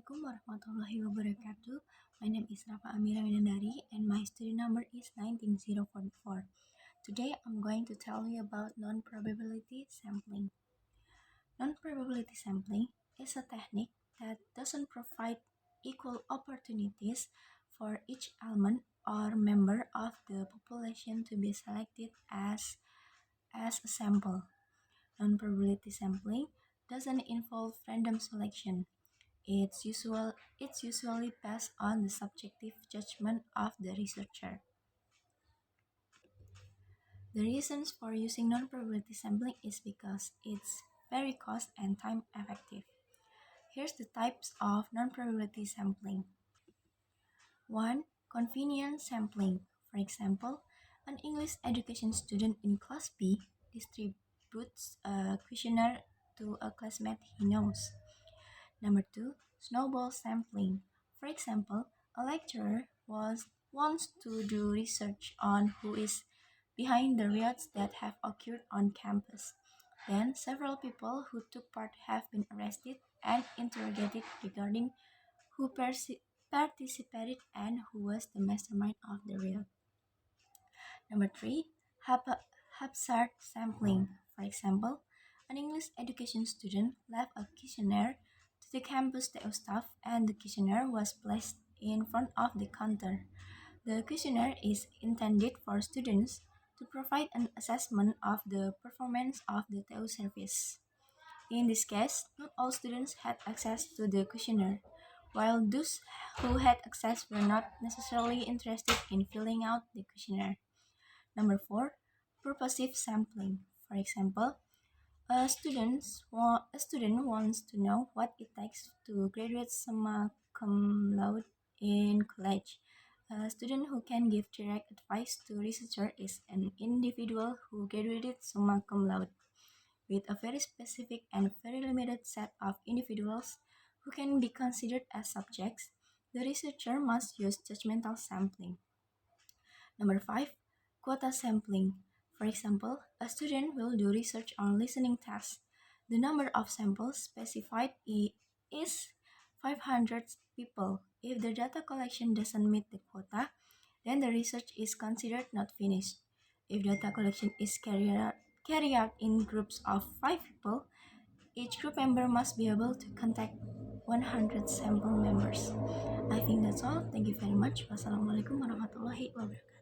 Assalamualaikum warahmatullahi wabarakatuh. My name is Rafa Amira Winandari and my student number is 19044. Today I'm going to tell you about non-probability sampling. Non-probability sampling is a technique that doesn't provide equal opportunities for each element or member of the population to be selected as a sample. Non-probability sampling doesn't involve random selection. It's usually based on the subjective judgment of the researcher. The reasons for using non-probability sampling is because it's very cost and time effective. Here's the types of non-probability sampling. 1. Convenience sampling. For example, an English education student in class B distributes a questionnaire to a classmate he knows. Number 2, snowball sampling. For example, a lecturer wants to do research on who is behind the riots that have occurred on campus. Then, several people who took part have been arrested and interrogated regarding who participated and who was the mastermind of the riot. Number 3, Haphazard sampling. For example, an English education student left a questionnaire to the campus staff and the questionnaire was placed in front of the counter. The questionnaire is intended for students to provide an assessment of the performance of the TU service. In this case, not all students had access to the questionnaire, while those who had access were not necessarily interested in filling out the questionnaire. Number 4, purposive sampling. For example, a student wants to know what it takes to graduate summa cum laude in college. A student who can give direct advice to researcher is an individual who graduated summa cum laude. With a very specific and very limited set of individuals who can be considered as subjects, the researcher must use judgmental sampling. Number 5, quota sampling. For example, a student will do research on listening tests. The number of samples specified is 500 people. If the data collection doesn't meet the quota, then the research is considered not finished. If data collection is carried out in groups of 5 people, each group member must be able to contact 100 sample members. I think that's all. Thank you very much. Wassalamualaikum warahmatullahi wabarakatuh.